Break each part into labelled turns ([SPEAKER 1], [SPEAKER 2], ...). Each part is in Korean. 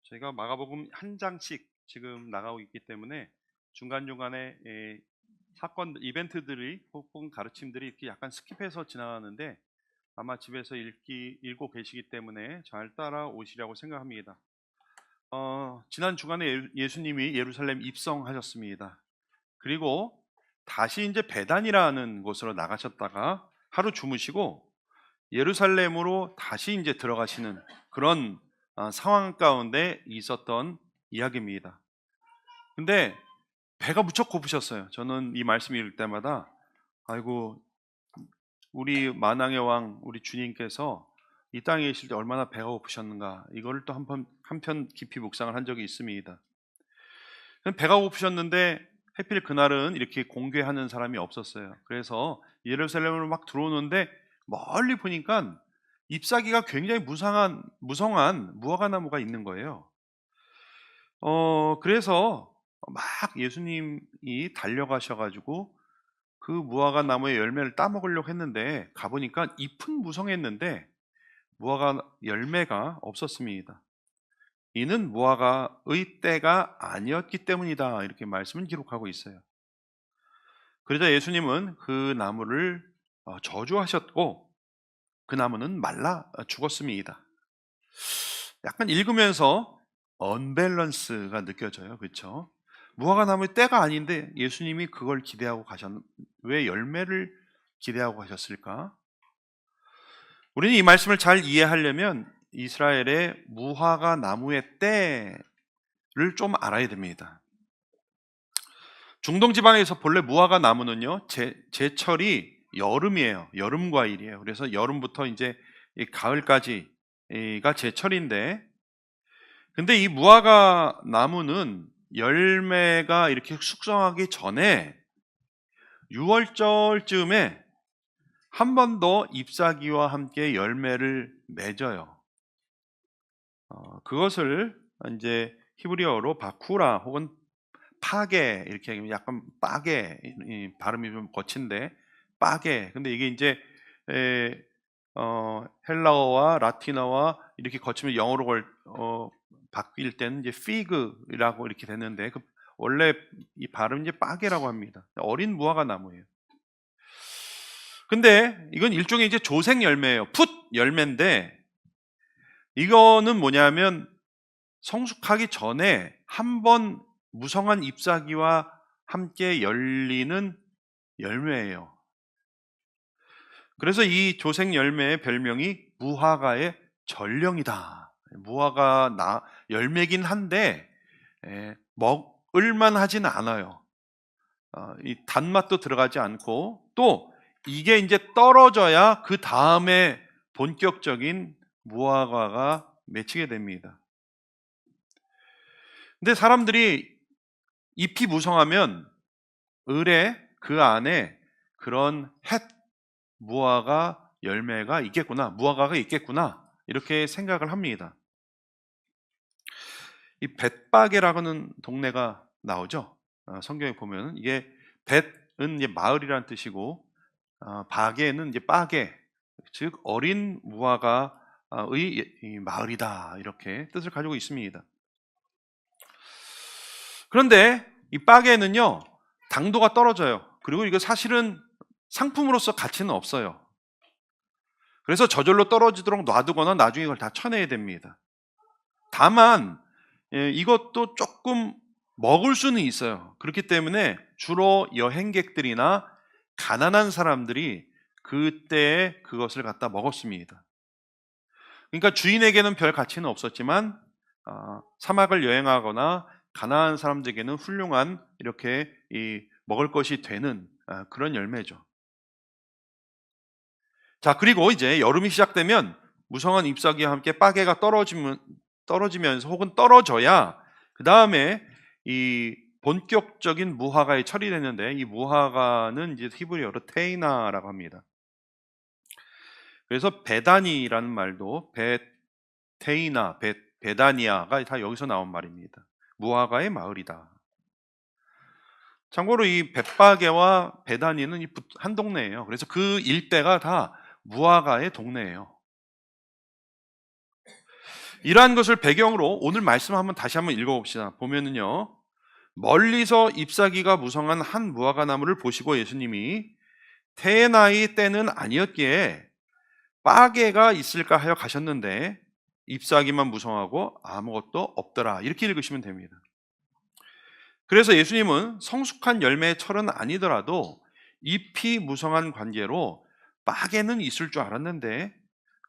[SPEAKER 1] 저희가 마가복음 한 장씩 지금 나가고 있기 때문에 중간중간에 사건 이벤트들이 혹은 가르침들이 이렇게 약간 스킵해서 지나가는데 아마 집에서 읽고 계시기 때문에 잘 따라오시라고 생각합니다. 지난 주간에 예수님이 예루살렘 입성하셨습니다. 그리고 다시 이제 베단이라는 곳으로 나가셨다가 하루 주무시고 예루살렘으로 다시 이제 들어가시는 그런 상황 가운데 있었던 이야기입니다. 근데 배가 무척 고프셨어요. 저는 이 말씀 읽을 때마다 아이고 우리 만왕의 왕 우리 주님께서 이 땅에 계실 때 얼마나 배가 고프셨는가 이거를 또 한편 깊이 묵상을 한 적이 있습니다. 배가 고프셨는데 하필 그날은 이렇게 공개하는 사람이 없었어요. 그래서 예루살렘으로 막 들어오는데 멀리 보니까 잎사귀가 굉장히 무성한 무화과나무가 있는 거예요. 그래서 막 예수님이 달려가셔가지고 그 무화과나무의 열매를 따먹으려고 했는데 가보니까 잎은 무성했는데 무화과 열매가 없었습니다. 이는 무화과의 때가 아니었기 때문이다. 이렇게 말씀을 기록하고 있어요. 그러자 예수님은 그 나무를 저주하셨고 그 나무는 말라 죽었습니다. 약간 읽으면서 언밸런스가 느껴져요. 그렇죠? 무화과 나무의 때가 아닌데 예수님이 그걸 기대하고 왜 열매를 기대하고 가셨을까? 우리는 이 말씀을 잘 이해하려면 이스라엘의 무화과 나무의 때를 좀 알아야 됩니다. 중동 지방에서 본래 무화과 나무는요, 제철이 여름이에요. 여름 과일이에요. 그래서 여름부터 이제 가을까지가 제철인데, 근데 이 무화과 나무는 열매가 이렇게 숙성하기 전에 6월절쯤에 한 번 더 잎사귀와 함께 열매를 맺어요. 그것을 이제 히브리어로 바쿠라 혹은 파게 이렇게 얘기하면 약간 빠게 발음이 좀 거친데 빠게. 근데 이게 이제 헬라어와 라틴어와 이렇게 거치면 영어로 바뀔 때는 이제 피그라고 이렇게 됐는데 원래 이 발음 이제 빠게라고 합니다. 어린 무화과 나무예요. 근데 이건 일종의 이제 조색 열매예요. 풋 열매인데 이거는 뭐냐면 성숙하기 전에 한 번 무성한 잎사귀와 함께 열리는 열매예요. 그래서 이 조색 열매의 별명이 무화과의 전령이다. 무화과 열매긴 한데 먹을만 하진 않아요. 이 단맛도 들어가지 않고 또 이게 이제 떨어져야 그 다음에 본격적인 무화과가 맺히게 됩니다. 근데 사람들이 잎이 무성하면 을에 그 안에 그런 무화과 열매가 있겠구나, 무화과가 있겠구나 이렇게 생각을 합니다. 이 벳바게라는 동네가 나오죠. 성경에 보면 이게 벳은 이제 마을이라는 뜻이고 바게는 이제 빠게, 즉 어린 무화과의 마을이다 이렇게 뜻을 가지고 있습니다. 그런데 이 빠게는요 당도가 떨어져요. 그리고 이거 사실은 상품으로서 가치는 없어요. 그래서 저절로 떨어지도록 놔두거나 나중에 이걸 다 쳐내야 됩니다. 다만 이것도 조금 먹을 수는 있어요. 그렇기 때문에 주로 여행객들이나 가난한 사람들이 그때 그것을 갖다 먹었습니다. 그러니까 주인에게는 별 가치는 없었지만 사막을 여행하거나 가난한 사람들에게는 훌륭한 이렇게 먹을 것이 되는 그런 열매죠. 자, 그리고 이제 여름이 시작되면 무성한 잎사귀와 함께 빠개가 떨어지면서 혹은 떨어져야 그 다음에 이 본격적인 무화과에 처리되는데 이 무화과는 이제 히브리어로 테이나라고 합니다. 그래서 베다니라는 말도 테이나, 베다니아가 다 여기서 나온 말입니다. 무화과의 마을이다. 참고로 이 벳바게와 베다니는 한 동네예요. 그래서 그 일대가 다 무화과의 동네예요. 이러한 것을 배경으로 오늘 말씀 다시 한번 읽어봅시다. 보면은요, 멀리서 잎사귀가 무성한 한 무화과 나무를 보시고 예수님이 태의 나이 때는 아니었기에 빠개가 있을까 하여 가셨는데 잎사귀만 무성하고 아무것도 없더라. 이렇게 읽으시면 됩니다. 그래서 예수님은 성숙한 열매의 철은 아니더라도 잎이 무성한 관계로 빠개는 있을 줄 알았는데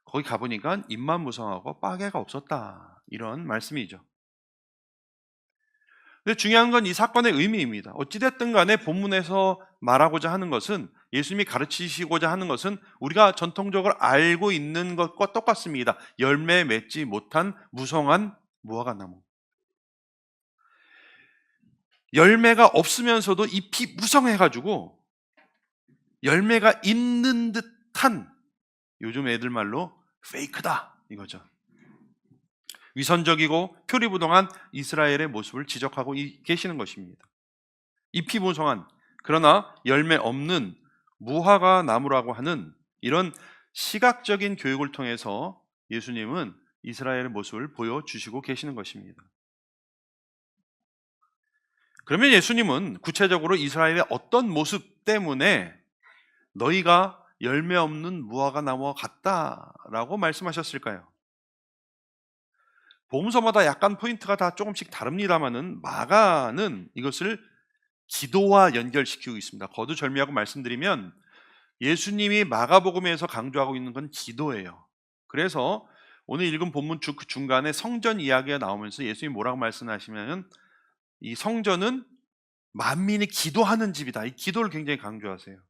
[SPEAKER 1] 거기 가보니까 잎만 무성하고 빠개가 없었다. 이런 말씀이죠. 근데 중요한 건 이 사건의 의미입니다. 어찌됐든 간에 본문에서 말하고자 하는 것은, 예수님이 가르치시고자 하는 것은 우리가 전통적으로 알고 있는 것과 똑같습니다. 열매 맺지 못한 무성한 무화과 나무. 열매가 없으면서도 잎이 무성해가지고 열매가 있는 듯한, 요즘 애들 말로 페이크다 이거죠. 위선적이고 표리부동한 이스라엘의 모습을 지적하고 계시는 것입니다. 잎이 무성한, 그러나 열매 없는 무화과 나무라고 하는 이런 시각적인 교육을 통해서 예수님은 이스라엘의 모습을 보여주시고 계시는 것입니다. 그러면 예수님은 구체적으로 이스라엘의 어떤 모습 때문에 너희가 열매 없는 무화과 나무와 같다라고 말씀하셨을까요? 복음서마다 약간 포인트가 다 조금씩 다릅니다만은 마가는 이것을 기도와 연결시키고 있습니다. 거두절미하고 말씀드리면 예수님이 마가복음에서 강조하고 있는 건 기도예요. 그래서 오늘 읽은 본문 중간에 성전 이야기가 나오면서 예수님이 뭐라고 말씀하시면 이 성전은 만민이 기도하는 집이다. 이 기도를 굉장히 강조하세요.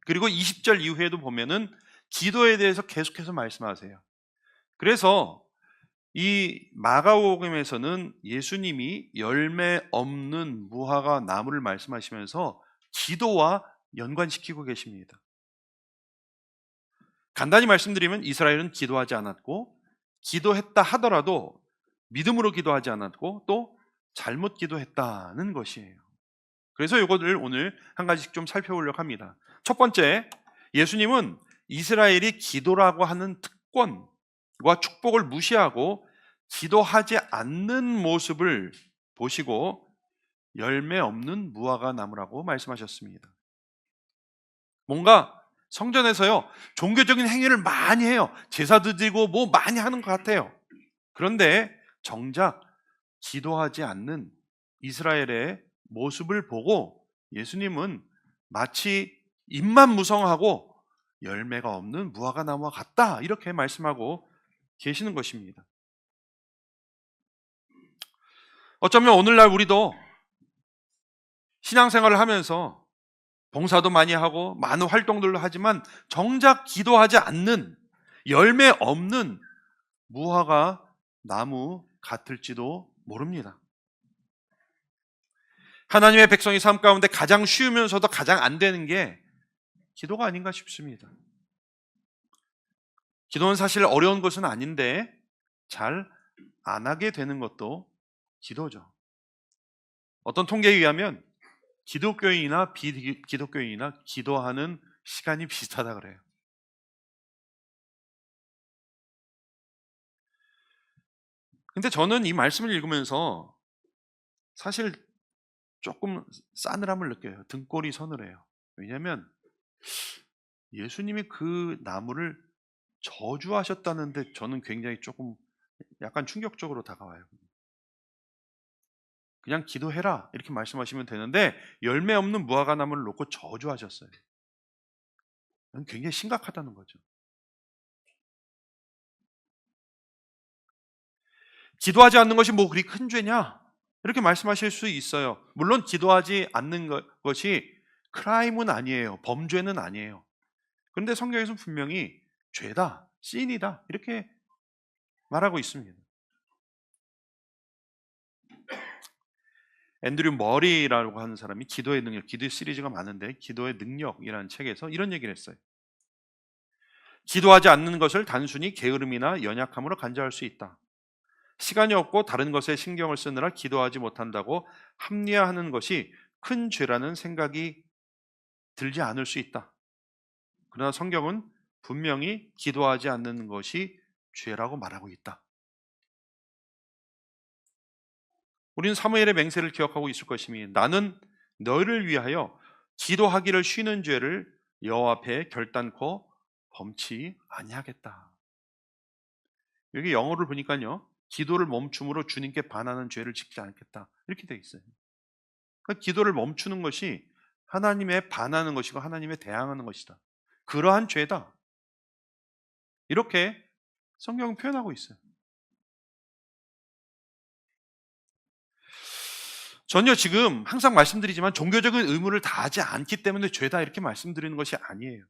[SPEAKER 1] 그리고 20절 이후에도 보면은 기도에 대해서 계속해서 말씀하세요. 그래서 이 마가복음에서는 예수님이 열매 없는 무화과 나무를 말씀하시면서 기도와 연관시키고 계십니다. 간단히 말씀드리면 이스라엘은 기도하지 않았고, 기도했다 하더라도 믿음으로 기도하지 않았고 또 잘못 기도했다는 것이에요. 그래서 이것을 오늘 한 가지씩 좀 살펴보려고 합니다. 첫 번째, 예수님은 이스라엘이 기도라고 하는 특권과 축복을 무시하고 기도하지 않는 모습을 보시고 열매 없는 무화과 나무라고 말씀하셨습니다. 뭔가 성전에서요, 종교적인 행위를 많이 해요. 제사도 드리고 뭐 많이 하는 것 같아요. 그런데 정작 기도하지 않는 이스라엘의 모습을 보고 예수님은 마치 잎만 무성하고 열매가 없는 무화과 나무와 같다, 이렇게 말씀하고 계시는 것입니다. 어쩌면 오늘날 우리도 신앙생활을 하면서 봉사도 많이 하고 많은 활동들도 하지만 정작 기도하지 않는 열매 없는 무화과 나무 같을지도 모릅니다. 하나님의 백성이 삶 가운데 가장 쉬우면서도 가장 안 되는 게 기도가 아닌가 싶습니다. 기도는 사실 어려운 것은 아닌데 잘 안 하게 되는 것도 기도죠. 어떤 통계에 의하면 기독교인이나 비기독교인이나 기도하는 시간이 비슷하다 그래요. 근데 저는 이 말씀을 읽으면서 사실 조금 싸늘함을 느껴요. 등골이 서늘해요. 왜냐하면 예수님이 그 나무를 저주하셨다는데 저는 굉장히 조금 약간 충격적으로 다가와요. 그냥 기도해라 이렇게 말씀하시면 되는데 열매 없는 무화과 나무를 놓고 저주하셨어요. 이건 굉장히 심각하다는 거죠. 기도하지 않는 것이 뭐 그리 큰 죄냐? 이렇게 말씀하실 수 있어요. 물론 기도하지 않는 것이 크라임은 아니에요. 범죄는 아니에요. 그런데 성경에서는 분명히 죄다, 신이다 이렇게 말하고 있습니다. 앤드류 머리라고 하는 사람이 기도의 능력, 기도의 시리즈가 많은데 기도의 능력이라는 책에서 이런 얘기를 했어요. 기도하지 않는 것을 단순히 게으름이나 연약함으로 간주할 수 있다. 시간이 없고 다른 것에 신경을 쓰느라 기도하지 못한다고 합리화하는 것이 큰 죄라는 생각이 들지 않을 수 있다. 그러나 성경은 분명히 기도하지 않는 것이 죄라고 말하고 있다. 우리는 사무엘의 맹세를 기억하고 있을 것이니 나는 너희를 위하여 기도하기를 쉬는 죄를 여호와 앞에 결단코 범치 아니하겠다. 여기 영어를 보니까요, 기도를 멈춤으로 주님께 반하는 죄를 짓지 않겠다 이렇게 되어 있어요. 그러니까 기도를 멈추는 것이 하나님에 반하는 것이고 하나님에 대항하는 것이다. 그러한 죄다. 이렇게 성경은 표현하고 있어요. 전혀 지금 항상 말씀드리지만 종교적인 의무를 다하지 않기 때문에 죄다 이렇게 말씀드리는 것이 아니에요.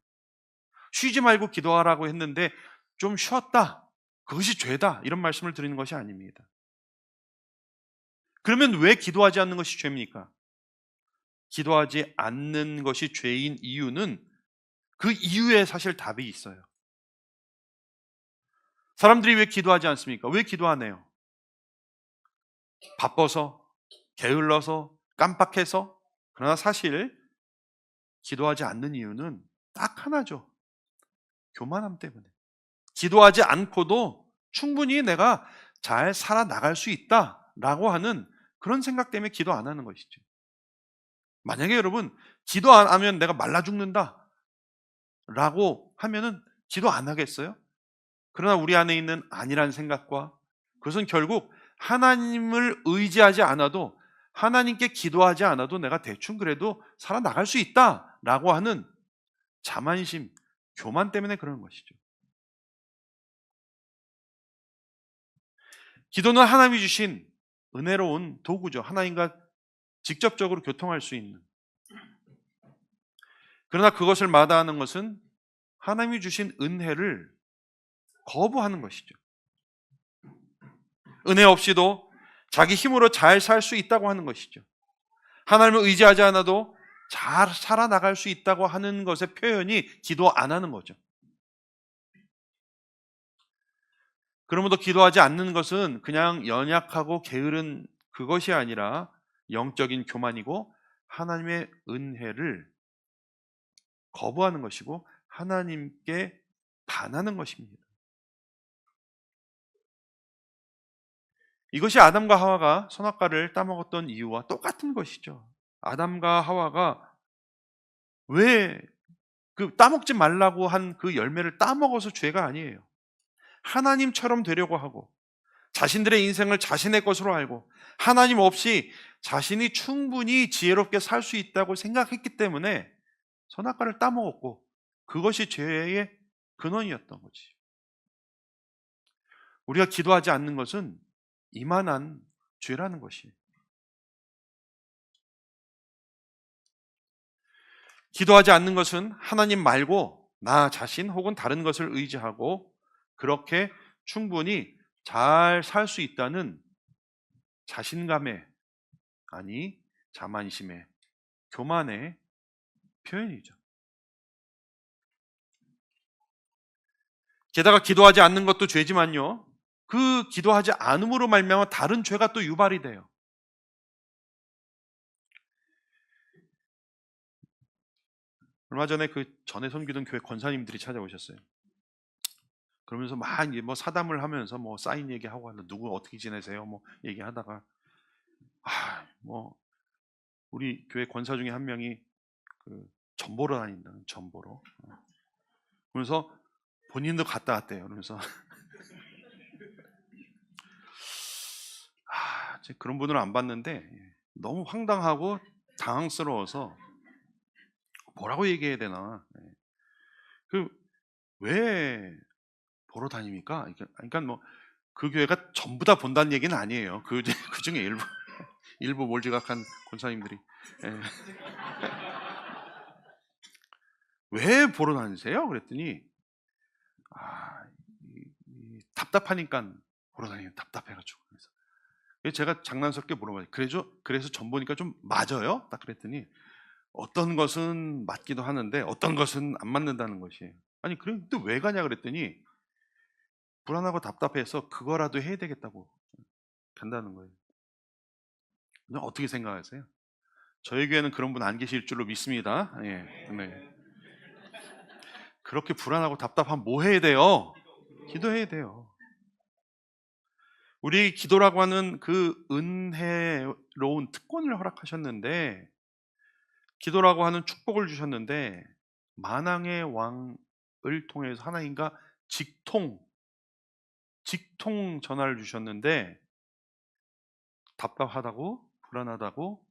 [SPEAKER 1] 쉬지 말고 기도하라고 했는데 좀 쉬었다, 그것이 죄다, 이런 말씀을 드리는 것이 아닙니다. 그러면 왜 기도하지 않는 것이 죄입니까? 기도하지 않는 것이 죄인 이유는 그 이유에 사실 답이 있어요. 사람들이 왜 기도하지 않습니까? 왜 기도하네요? 바빠서, 게을러서, 깜빡해서? 그러나 사실 기도하지 않는 이유는 딱 하나죠. 교만함 때문에. 기도하지 않고도 충분히 내가 잘 살아나갈 수 있다라고 하는 그런 생각 때문에 기도 안 하는 것이죠. 만약에 여러분 기도 안 하면 내가 말라 죽는다 라고 하면은 기도 안 하겠어요? 그러나 우리 안에 있는 아니란 생각과 그것은 결국 하나님을 의지하지 않아도, 하나님께 기도하지 않아도 내가 대충 그래도 살아나갈 수 있다라고 하는 자만심, 교만 때문에 그러는 것이죠. 기도는 하나님이 주신 은혜로운 도구죠. 하나님과 직접적으로 교통할 수 있는. 그러나 그것을 마다하는 것은 하나님이 주신 은혜를 거부하는 것이죠. 은혜 없이도 자기 힘으로 잘 살 수 있다고 하는 것이죠. 하나님을 의지하지 않아도 잘 살아나갈 수 있다고 하는 것의 표현이 기도 안 하는 거죠. 그러므로 기도하지 않는 것은 그냥 연약하고 게으른 그것이 아니라 영적인 교만이고 하나님의 은혜를 거부하는 것이고 하나님께 반하는 것입니다. 이것이 아담과 하와가 선악과를 따먹었던 이유와 똑같은 것이죠. 아담과 하와가 왜 그 따먹지 말라고 한 그 열매를 따먹어서 죄가 아니에요. 하나님처럼 되려고 하고 자신들의 인생을 자신의 것으로 알고 하나님 없이 자신이 충분히 지혜롭게 살 수 있다고 생각했기 때문에 선악과를 따먹었고 그것이 죄의 근원이었던 거지. 우리가 기도하지 않는 것은 이만한 죄라는 것이. 기도하지 않는 것은 하나님 말고 나 자신 혹은 다른 것을 의지하고 그렇게 충분히 잘 살 수 있다는 자신감의, 아니 자만심의, 교만의 표현이죠. 게다가 기도하지 않는 것도 죄지만요, 그 기도하지 않음으로 말미암아 다른 죄가 또 유발이 돼요. 얼마 전에 그 전에 섬기던 교회 권사님들이 찾아오셨어요. 그러면서 막 이제 뭐 사담을 하면서 뭐 사인 얘기하고 하는, 누구 어떻게 지내세요? 뭐 얘기하다가 뭐 우리 교회 권사 중에 한 명이 그 전보로 다닌다는, 전보로. 그러면서 본인도 갔다 왔대요. 그러면서 그런 분을 안 봤는데 너무 황당하고 당황스러워서 뭐라고 얘기해야 되나. 그 왜 보러 다닙니까? 그러니까 뭐 그 교회가 전부 다 본다는 얘기는 아니에요. 그 중에 일부 몰지각한 권사님들이. 예. 왜 보러 다니세요? 그랬더니 답답하니까 보러 다니면 답답해가지고. 그래서 제가 장난스럽게 물어봐요. 그래서 전 보니까 좀 맞아요? 딱 그랬더니 어떤 것은 맞기도 하는데 어떤 것은 안 맞는다는 것이에요. 아니 그럼 또 왜 가냐 그랬더니 불안하고 답답해서 그거라도 해야 되겠다고 간다는 거예요. 어떻게 생각하세요? 저희 교회는 그런 분 안 계실 줄로 믿습니다. 예, 네. 그렇게 불안하고 답답하면 뭐 해야 돼요? 기도해야 돼요. 우리 기도라고 하는 그 은혜로운 특권을 허락하셨는데, 기도라고 하는 축복을 주셨는데, 만왕의 왕을 통해서 하나님과 직통 전화를 주셨는데, 답답하다고 불안하다고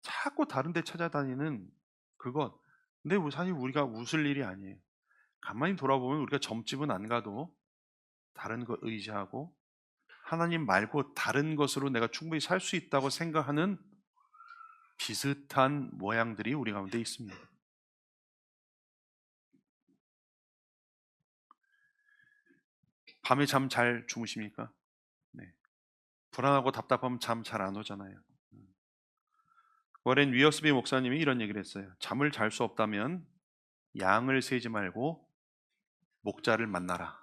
[SPEAKER 1] 자꾸 다른 데 찾아다니는 그것. 근데 사실 우리가 웃을 일이 아니에요. 가만히 돌아보면 우리가 점집은 안 가도 다른 것 의지하고 하나님 말고 다른 것으로 내가 충분히 살 수 있다고 생각하는 비슷한 모양들이 우리 가운데 있습니다. 밤에 잠 잘 주무십니까? 네. 불안하고 답답하면 잠 잘 안 오잖아요. 워렌 위어스비 목사님이 이런 얘기를 했어요. 잠을 잘 수 없다면 양을 세지 말고 목자를 만나라.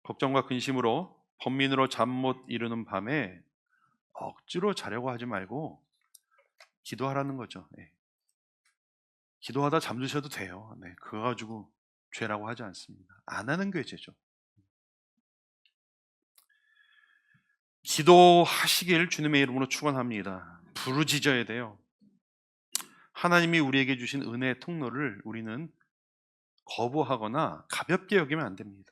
[SPEAKER 1] 걱정과 근심으로 번민으로 잠 못 이루는 밤에 억지로 자려고 하지 말고 기도하라는 거죠. 네. 기도하다 잠드셔도 돼요. 네. 그거 가지고 죄라고 하지 않습니다. 안 하는 게 죄죠. 기도하시길 주님의 이름으로 축원합니다. 부르짖어야 돼요. 하나님이 우리에게 주신 은혜의 통로를 우리는 거부하거나 가볍게 여기면 안 됩니다.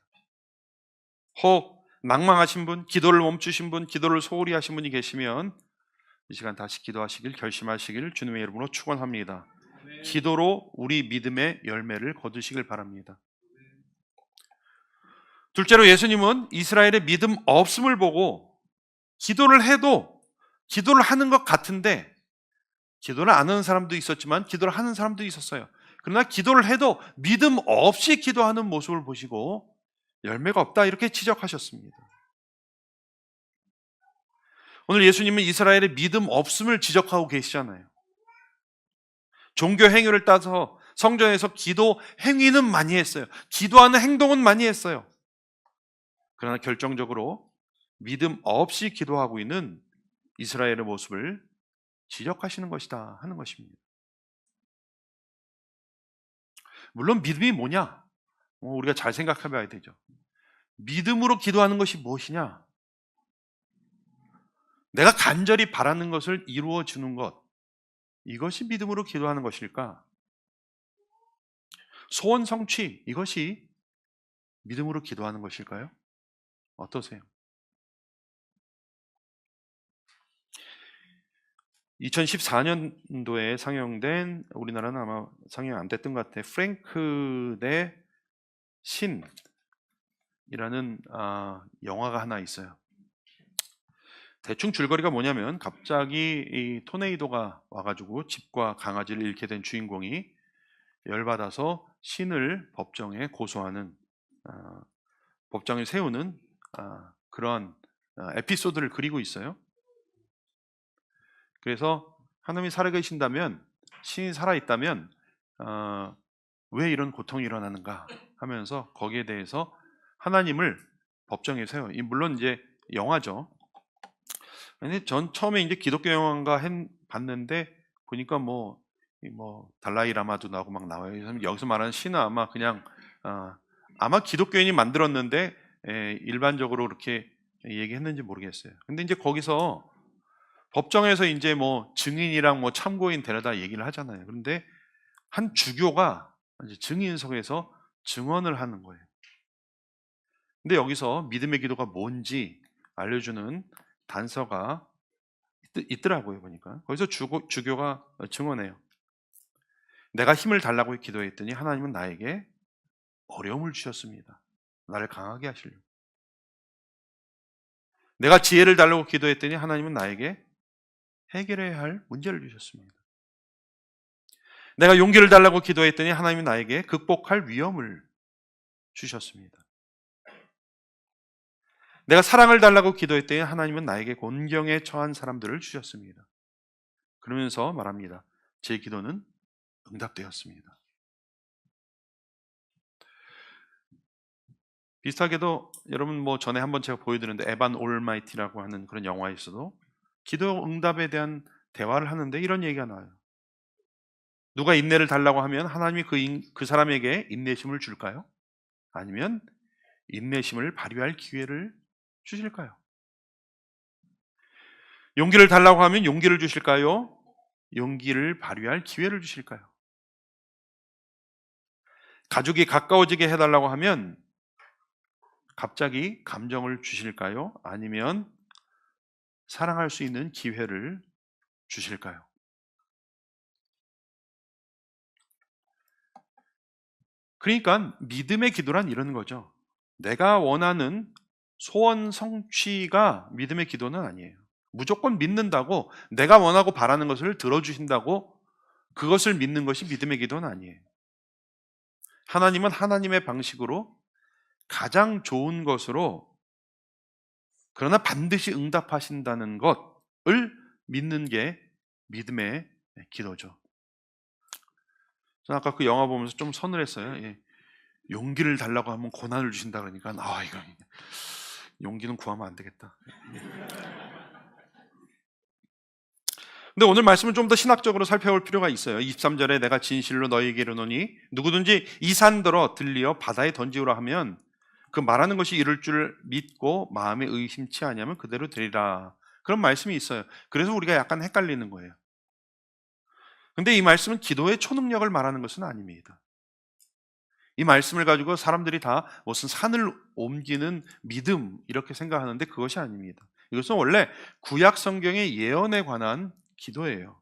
[SPEAKER 1] 혹 낭망하신 분, 기도를 멈추신 분, 기도를 소홀히 하신 분이 계시면 이 시간 다시 기도하시길 결심하시길 주님의 이름으로 축원합니다. 기도로 우리 믿음의 열매를 거두시길 바랍니다. 둘째로 예수님은 이스라엘의 믿음 없음을 보고 기도를 해도 기도를 하는 것 같은데 기도를 안 하는 사람도 있었지만 기도를 하는 사람도 있었어요. 그러나 기도를 해도 믿음 없이 기도하는 모습을 보시고 열매가 없다 이렇게 지적하셨습니다. 오늘 예수님은 이스라엘의 믿음 없음을 지적하고 계시잖아요. 종교 행위를 따서 성전에서 기도 행위는 많이 했어요. 기도하는 행동은 많이 했어요. 그러나 결정적으로 믿음 없이 기도하고 있는 이스라엘의 모습을 지적하시는 것이다 하는 것입니다. 물론 믿음이 뭐냐? 우리가 잘 생각해 봐야 되죠. 믿음으로 기도하는 것이 무엇이냐? 내가 간절히 바라는 것을 이루어 주는 것, 이것이 믿음으로 기도하는 것일까? 소원 성취, 이것이 믿음으로 기도하는 것일까요? 어떠세요? 2014년도에 상영된, 우리나라는 아마 상영 안 됐던 것 같아요. 프랭크 대 신이라는 영화가 하나 있어요. 대충 줄거리가 뭐냐면 갑자기 이 토네이도가 와가지고 집과 강아지를 잃게 된 주인공이 열받아서 신을 법정에 고소하는, 법정에 세우는 그런 에피소드를 그리고 있어요. 그래서 하나님이 살아계신다면, 신이 살아있다면 왜 이런 고통이 일어나는가 하면서 거기에 대해서 하나님을 법정에 세워요. 물론 이제 영화죠. 근데 전 처음에 이제 기독교 영화인가 봤는데 보니까 뭐 달라이 라마도 나오고 막 나와요. 여기서 말하는 신은 아마 그냥 아마 기독교인이 만들었는데 일반적으로 그렇게 얘기했는지 모르겠어요. 근데 이제 거기서 법정에서 이제 뭐 증인이랑 뭐 참고인 데려다 얘기를 하잖아요. 그런데 한 주교가 이제 증인석에서 증언을 하는 거예요. 근데 여기서 믿음의 기도가 뭔지 알려주는 단서가 있더라고요. 보니까 거기서 주교가 증언해요. 내가 힘을 달라고 기도했더니 하나님은 나에게 어려움을 주셨습니다. 나를 강하게 하시려고. 내가 지혜를 달라고 기도했더니 하나님은 나에게 해결해야 할 문제를 주셨습니다. 내가 용기를 달라고 기도했더니 하나님은 나에게 극복할 위험을 주셨습니다. 내가 사랑을 달라고 기도했더니 하나님은 나에게 곤경에 처한 사람들을 주셨습니다. 그러면서 말합니다. 제 기도는 응답되었습니다. 비슷하게도 여러분 뭐 전에 한번 제가 보여드렸는데 에반 올마이티라고 하는 그런 영화에서도 기도 응답에 대한 대화를 하는데 이런 얘기가 나와요. 누가 인내를 달라고 하면 하나님이 그 사람에게 인내심을 줄까요? 아니면 인내심을 발휘할 기회를 주실까요? 용기를 달라고 하면 용기를 주실까요? 용기를 발휘할 기회를 주실까요? 가족이 가까워지게 해달라고 하면 갑자기 감정을 주실까요? 아니면 사랑할 수 있는 기회를 주실까요? 그러니까 믿음의 기도란 이런 거죠. 내가 원하는 소원 성취가 믿음의 기도는 아니에요. 무조건 믿는다고 내가 원하고 바라는 것을 들어주신다고 그것을 믿는 것이 믿음의 기도는 아니에요. 하나님은 하나님의 방식으로 가장 좋은 것으로 그러나 반드시 응답하신다는 것을 믿는 게 믿음의 기도죠. 저는 아까 그 영화 보면서 좀 서늘했어요. 예. 용기를 달라고 하면 고난을 주신다 그러니까 이거 용기는 구하면 안 되겠다. 근데 오늘 말씀은 좀 더 신학적으로 살펴볼 필요가 있어요. 23절에 내가 진실로 너희에게 이르노니 누구든지 이 산들어 들리어 바다에 던지우라 하면 그 말하는 것이 이룰 줄 믿고 마음에 의심치 아니하면 그대로 되리라. 그런 말씀이 있어요. 그래서 우리가 약간 헷갈리는 거예요. 근데 이 말씀은 기도의 초능력을 말하는 것은 아닙니다. 이 말씀을 가지고 사람들이 다 무슨 산을 옮기는 믿음 이렇게 생각하는데 그것이 아닙니다. 이것은 원래 구약 성경의 예언에 관한 기도예요.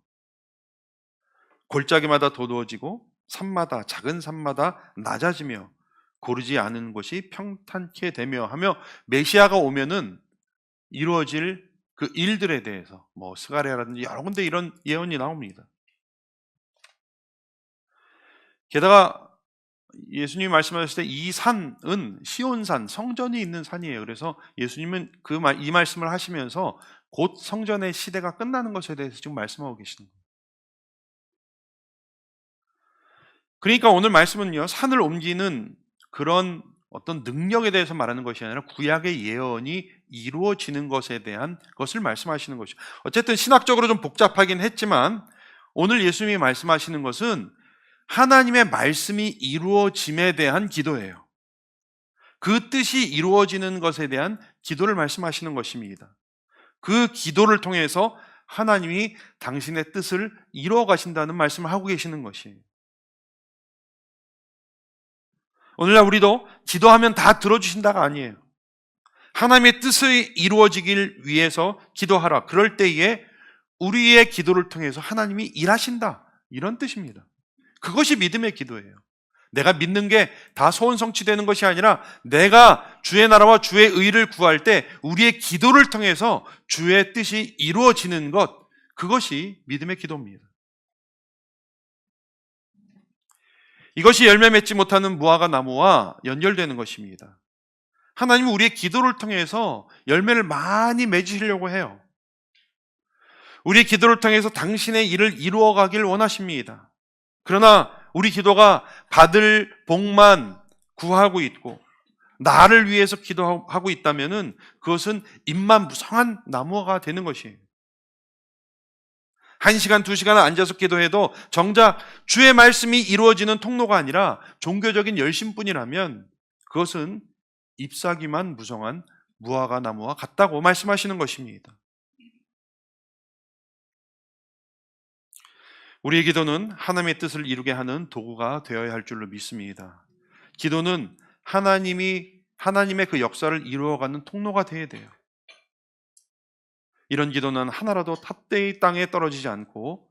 [SPEAKER 1] 골짜기마다 도두어지고 산마다 작은 산마다 낮아지며 고르지 않은 곳이 평탄케 되며 하며 메시아가 오면은 이루어질 그 일들에 대해서 스가랴라든지 여러 군데 이런 예언이 나옵니다. 게다가 예수님이 말씀하셨을 때 이 산은 시온산, 성전이 있는 산이에요. 그래서 예수님은 이 말씀을 하시면서 곧 성전의 시대가 끝나는 것에 대해서 지금 말씀하고 계시는 거예요. 그러니까 오늘 말씀은요, 산을 옮기는 그런 어떤 능력에 대해서 말하는 것이 아니라 구약의 예언이 이루어지는 것에 대한 것을 말씀하시는 것이죠. 어쨌든 신학적으로 좀 복잡하긴 했지만 오늘 예수님이 말씀하시는 것은 하나님의 말씀이 이루어짐에 대한 기도예요. 그 뜻이 이루어지는 것에 대한 기도를 말씀하시는 것입니다. 그 기도를 통해서 하나님이 당신의 뜻을 이루어 가신다는 말씀을 하고 계시는 것이에요. 오늘날 우리도 기도하면 다 들어주신다가 아니에요. 하나님의 뜻이 이루어지길 위해서 기도하라. 그럴 때에 우리의 기도를 통해서 하나님이 일하신다. 이런 뜻입니다. 그것이 믿음의 기도예요. 내가 믿는 게 다 소원 성취되는 것이 아니라 내가 주의 나라와 주의 의를 구할 때 우리의 기도를 통해서 주의 뜻이 이루어지는 것, 그것이 믿음의 기도입니다. 이것이 열매 맺지 못하는 무화과 나무와 연결되는 것입니다. 하나님은 우리의 기도를 통해서 열매를 많이 맺으시려고 해요. 우리의 기도를 통해서 당신의 일을 이루어가길 원하십니다. 그러나 우리 기도가 받을 복만 구하고 있고 나를 위해서 기도하고 있다면 그것은 입만 무성한 나무가 되는 것이에요. 1시간, 2시간 앉아서 기도해도 정작 주의 말씀이 이루어지는 통로가 아니라 종교적인 열심뿐이라면 그것은 잎사귀만 무성한 무화과 나무와 같다고 말씀하시는 것입니다. 우리의 기도는 하나님의 뜻을 이루게 하는 도구가 되어야 할 줄로 믿습니다. 기도는 하나님의 그 역사를 이루어가는 통로가 되어야 돼요. 이런 기도는 하나라도 탑대의 땅에 떨어지지 않고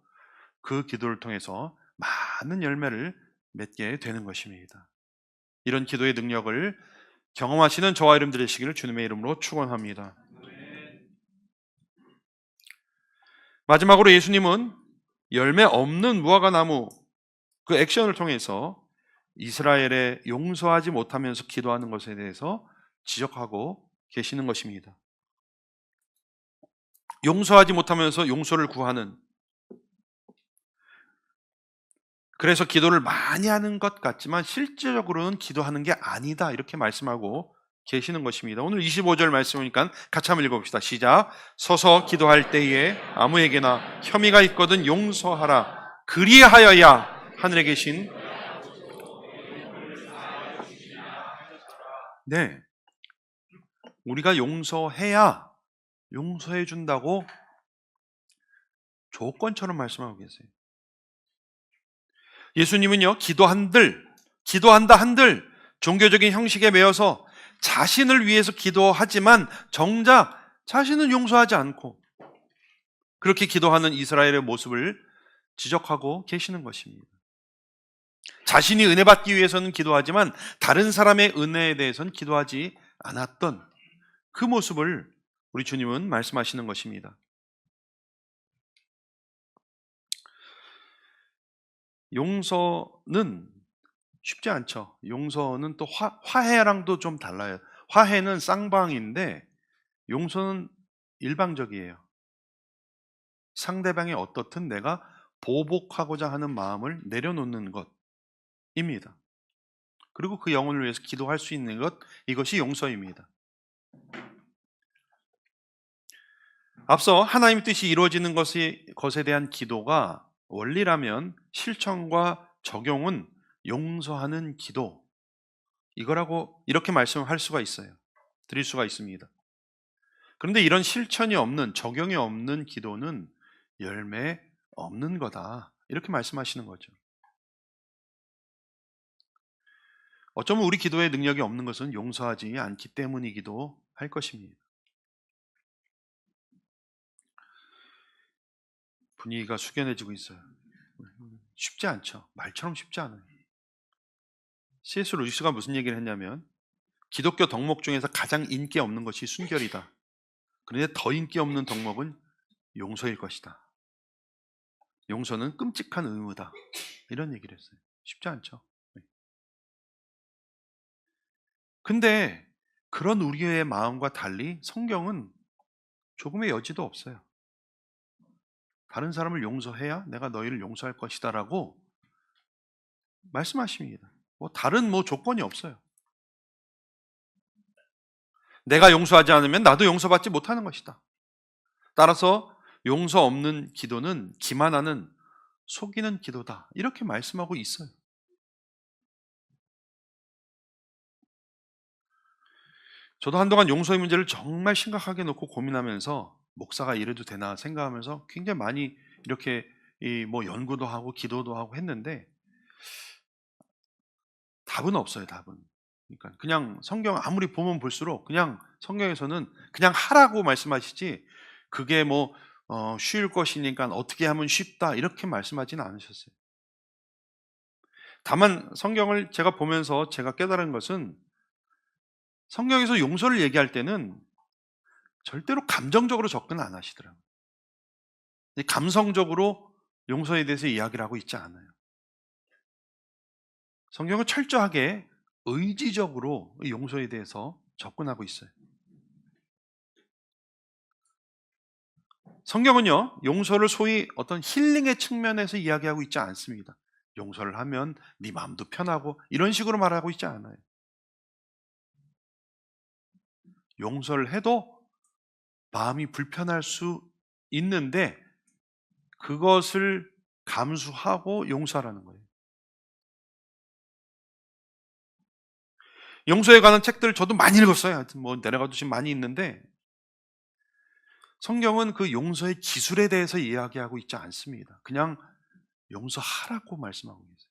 [SPEAKER 1] 그 기도를 통해서 많은 열매를 맺게 되는 것입니다. 이런 기도의 능력을 경험하시는 저와 여러분들 되시기를 주님의 이름으로 축원합니다. 마지막으로 예수님은 열매 없는 무화과 나무 그 액션을 통해서 이스라엘에 용서하지 못하면서 기도하는 것에 대해서 지적하고 계시는 것입니다. 용서하지 못하면서 용서를 구하는, 그래서 기도를 많이 하는 것 같지만 실제적으로는 기도하는 게 아니다 이렇게 말씀하고 계시는 것입니다. 오늘 25절 말씀이니까 같이 한번 읽어봅시다. 시작. 서서 기도할 때에 아무에게나 혐의가 있거든 용서하라. 그리하여야 하늘에 계신 네, 우리가 용서해야 용서해 준다고 조건처럼 말씀하고 계세요. 예수님은요, 기도한다 한들 종교적인 형식에 매여서 자신을 위해서 기도하지만 정작 자신은 용서하지 않고 그렇게 기도하는 이스라엘의 모습을 지적하고 계시는 것입니다. 자신이 은혜 받기 위해서는 기도하지만 다른 사람의 은혜에 대해서는 기도하지 않았던 그 모습을 우리 주님은 말씀하시는 것입니다. 용서는 쉽지 않죠. 용서는 또 화해랑도 좀 달라요. 화해는 쌍방인데 용서는 일방적이에요. 상대방이 어떻든 내가 보복하고자 하는 마음을 내려놓는 것입니다. 그리고 그 영혼을 위해서 기도할 수 있는 것, 이것이 용서입니다. 앞서 하나님의 뜻이 이루어지는 것에 대한 기도가 원리라면 실천과 적용은 용서하는 기도, 이거라고 이렇게 말씀할 수가 있어요. 드릴 수가 있습니다. 그런데 이런 실천이 없는, 적용이 없는 기도는 열매 없는 거다, 이렇게 말씀하시는 거죠. 어쩌면 우리 기도의 능력이 없는 것은 용서하지 않기 때문이기도 할 것입니다. 분위기가 숙연해지고 있어요. 쉽지 않죠. 말처럼 쉽지 않아요. C.S. 루이스가 무슨 얘기를 했냐면 기독교 덕목 중에서 가장 인기 없는 것이 순결이다. 그런데 더 인기 없는 덕목은 용서일 것이다. 용서는 끔찍한 의무다. 이런 얘기를 했어요. 쉽지 않죠. 근데 그런 우리의 마음과 달리 성경은 조금의 여지도 없어요. 다른 사람을 용서해야 내가 너희를 용서할 것이다 라고 말씀하십니다. 다른 조건이 없어요. 내가 용서하지 않으면 나도 용서받지 못하는 것이다. 따라서 용서 없는 기도는 기만하는, 속이는 기도다, 이렇게 말씀하고 있어요. 저도 한동안 용서의 문제를 정말 심각하게 놓고 고민하면서 목사가 이래도 되나 생각하면서 굉장히 많이 이렇게 연구도 하고 기도도 하고 했는데 답은 없어요. 답은. 그러니까 그냥 성경 아무리 보면 볼수록 그냥 성경에서는 그냥 하라고 말씀하시지 그게 쉬울 것이니까 어떻게 하면 쉽다 이렇게 말씀하지는 않으셨어요. 다만 성경을 제가 보면서 제가 깨달은 것은 성경에서 용서를 얘기할 때는 절대로 감정적으로 접근 안 하시더라고요. 감성적으로 용서에 대해서 이야기를 하고 있지 않아요. 성경은 철저하게 의지적으로 용서에 대해서 접근하고 있어요. 성경은요, 용서를 소위 어떤 힐링의 측면에서 이야기하고 있지 않습니다. 용서를 하면 네 마음도 편하고 이런 식으로 말하고 있지 않아요. 용서를 해도 마음이 불편할 수 있는데 그것을 감수하고 용서하라는 거예요. 용서에 관한 책들 저도 많이 읽었어요. 하여튼 내려가도 지금 많이 있는데 성경은 그 용서의 기술에 대해서 이야기하고 있지 않습니다. 그냥 용서하라고 말씀하고 계세요.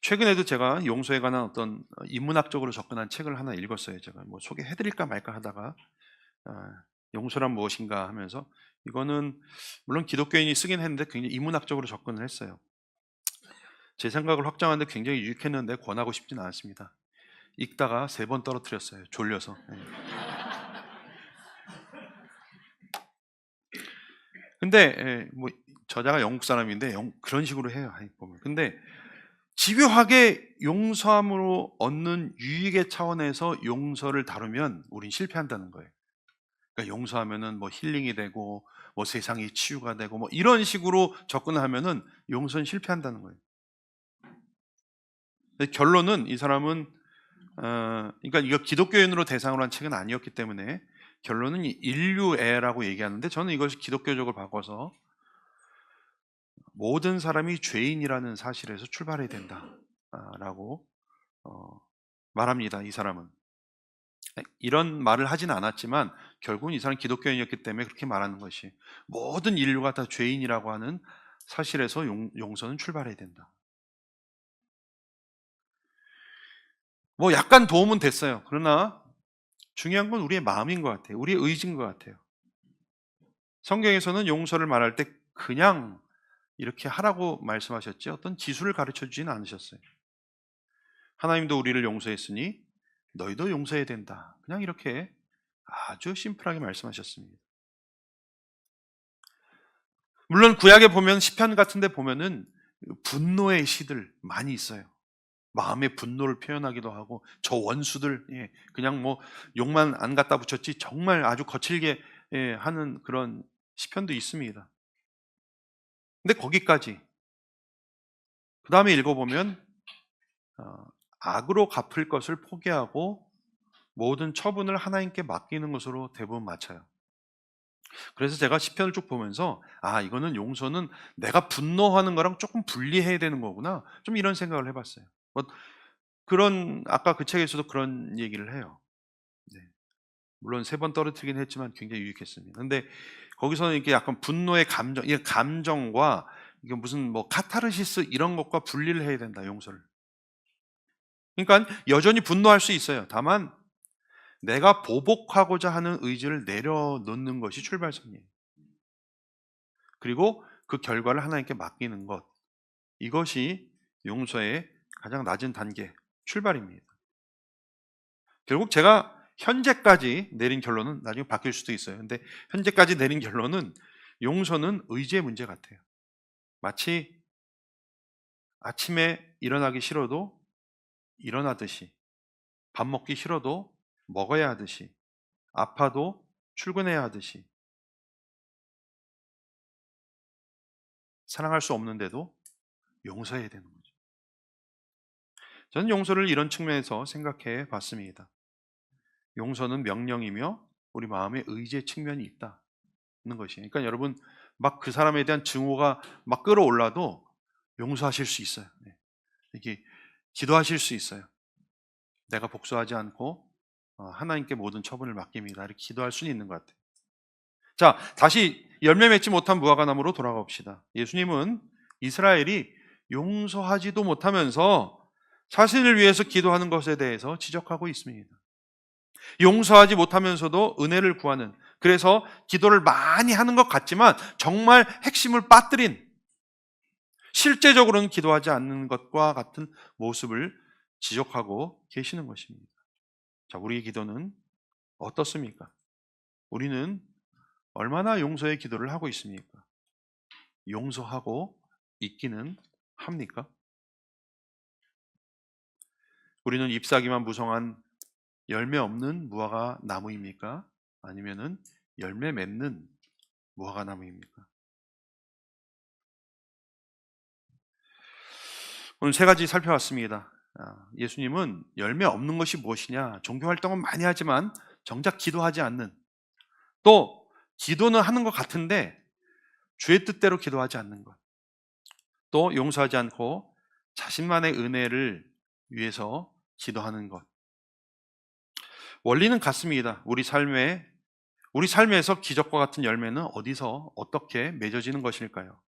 [SPEAKER 1] 최근에도 제가 용서에 관한 어떤 인문학적으로 접근한 책을 하나 읽었어요. 제가 소개해드릴까 말까 하다가 용서란 무엇인가 하면서 이거는 물론 기독교인이 쓰긴 했는데 굉장히 인문학적으로 접근을 했어요. 제 생각을 확장하는데 굉장히 유익했는데 권하고 싶지는 않습니다. 읽다가 3번 떨어뜨렸어요. 졸려서. 근데 저자가 영국 사람인데 그런 식으로 해요. 보면. 근데 집요하게 용서함으로 얻는 유익의 차원에서 용서를 다루면 우린 실패한다는 거예요. 그러니까 용서하면은 힐링이 되고 세상이 치유가 되고 이런 식으로 접근하면은 용서는 실패한다는 거예요. 결론은 이 사람은 그러니까 이거 기독교인으로 대상으로 한 책은 아니었기 때문에 결론은 인류애라고 얘기하는데 저는 이것을 기독교적으로 바꿔서 모든 사람이 죄인이라는 사실에서 출발해야 된다라고 말합니다. 이 사람은 이런 말을 하진 않았지만 결국은 이 사람은 기독교인이었기 때문에 그렇게 말하는 것이, 모든 인류가 다 죄인이라고 하는 사실에서 용서는 출발해야 된다. 뭐 약간 도움은 됐어요. 그러나 중요한 건 우리의 마음인 것 같아요. 우리의 의지인 것 같아요. 성경에서는 용서를 말할 때 그냥 이렇게 하라고 말씀하셨지 어떤 기술을 가르쳐 주지는 않으셨어요. 하나님도 우리를 용서했으니 너희도 용서해야 된다. 그냥 이렇게 아주 심플하게 말씀하셨습니다. 물론 구약에 보면 시편 같은 데 보면은 분노의 시들 많이 있어요. 마음의 분노를 표현하기도 하고, 저 원수들, 그냥 뭐 욕만 안 갖다 붙였지 정말 아주 거칠게 하는 그런 시편도 있습니다. 근데 거기까지, 그 다음에 읽어보면 악으로 갚을 것을 포기하고 모든 처분을 하나님께 맡기는 것으로 대부분 맞춰요. 그래서 제가 시편을 쭉 보면서 이거는 용서는 내가 분노하는 거랑 조금 분리해야 되는 거구나, 좀 이런 생각을 해봤어요. 뭐 그런, 아까 그 책에서도 그런 얘기를 해요. 네. 물론 3번 떨어뜨리긴 했지만 굉장히 유익했습니다. 근데 거기서는 이렇게 약간 분노의 감정, 이 감정과 이게 무슨 뭐 카타르시스 이런 것과 분리를 해야 된다, 용서를. 그러니까 여전히 분노할 수 있어요. 다만 내가 보복하고자 하는 의지를 내려놓는 것이 출발선이에요. 그리고 그 결과를 하나님께 맡기는 것, 이것이 용서의 가장 낮은 단계, 출발입니다. 결국 제가 현재까지 내린 결론은, 나중에 바뀔 수도 있어요. 근데 현재까지 내린 결론은 용서는 의지의 문제 같아요. 마치 아침에 일어나기 싫어도 일어나듯이, 밥 먹기 싫어도 먹어야 하듯이, 아파도 출근해야 하듯이, 사랑할 수 없는데도 용서해야 되는 거죠. 저는 용서를 이런 측면에서 생각해 봤습니다. 용서는 명령이며 우리 마음의 의지의 측면이 있다는 것이. 그러니까 여러분, 막 그 사람에 대한 증오가 막 끌어올라도 용서하실 수 있어요. 이게 기도하실 수 있어요. 내가 복수하지 않고 하나님께 모든 처분을 맡깁니다. 이렇게 기도할 수는 있는 것 같아요. 자, 다시 열매 맺지 못한 무화과나무로 돌아가 봅시다. 예수님은 이스라엘이 용서하지도 못하면서 자신을 위해서 기도하는 것에 대해서 지적하고 있습니다. 용서하지 못하면서도 은혜를 구하는, 그래서 기도를 많이 하는 것 같지만 정말 핵심을 빠뜨린, 실제적으로는 기도하지 않는 것과 같은 모습을 지적하고 계시는 것입니다. 자, 우리의 기도는 어떻습니까? 우리는 얼마나 용서의 기도를 하고 있습니까? 용서하고 있기는 합니까? 우리는 잎사귀만 무성한 열매 없는 무화과 나무입니까? 아니면은 열매 맺는 무화과 나무입니까? 오늘 3가지 살펴봤습니다. 예수님은 열매 없는 것이 무엇이냐? 종교 활동은 많이 하지만 정작 기도하지 않는, 또 기도는 하는 것 같은데 주의 뜻대로 기도하지 않는 것, 또 용서하지 않고 자신만의 은혜를 위해서 기도하는 것. 원리는 같습니다. 우리 삶에서 기적과 같은 열매는 어디서 어떻게 맺어지는 것일까요?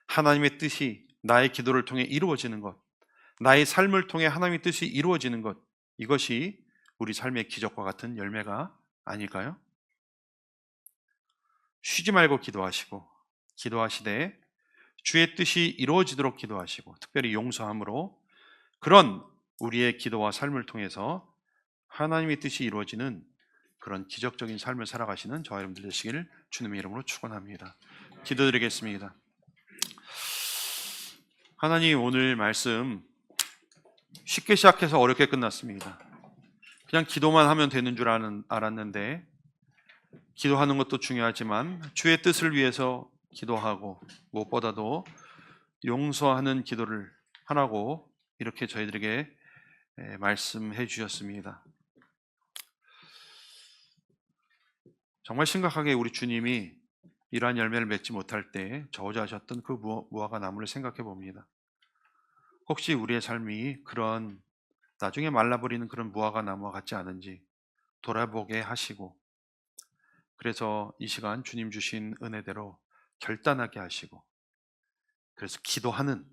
[SPEAKER 1] 하나님의 뜻이 나의 기도를 통해 이루어지는 것, 나의 삶을 통해 하나님의 뜻이 이루어지는 것, 이것이 우리 삶의 기적과 같은 열매가 아닐까요? 쉬지 말고 기도하시고, 기도하시되 주의 뜻이 이루어지도록 기도하시고, 특별히 용서함으로 그런 우리의 기도와 삶을 통해서 하나님의 뜻이 이루어지는 그런 기적적인 삶을 살아가시는 저와 여러분들 되시기를 주님의 이름으로 축원합니다. 기도드리겠습니다. 하나님, 오늘 말씀 쉽게 시작해서 어렵게 끝났습니다. 그냥 기도만 하면 되는 줄 알았는데, 기도하는 것도 중요하지만 주의 뜻을 위해서 기도하고 무엇보다도 용서하는 기도를 하라고 이렇게 저희들에게 말씀해 주셨습니다. 정말 심각하게 우리 주님이 이러한 열매를 맺지 못할 때 저주하셨던 그 무화과 나무를 생각해 봅니다. 혹시 우리의 삶이 그런 나중에 말라버리는 그런 무화과 나무와 같지 않은지 돌아보게 하시고, 그래서 이 시간 주님 주신 은혜대로 결단하게 하시고, 그래서 기도하는,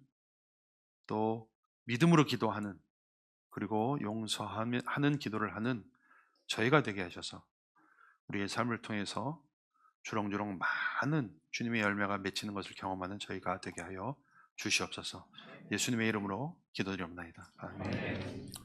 [SPEAKER 1] 또 믿음으로 기도하는, 그리고 용서하는 기도를 하는 저희가 되게 하셔서 우리의 삶을 통해서 주렁주렁 많은 주님의 열매가 맺히는 것을 경험하는 저희가 되게 하여 주시옵소서. 예수님의 이름으로 기도드리옵나이다. 아멘.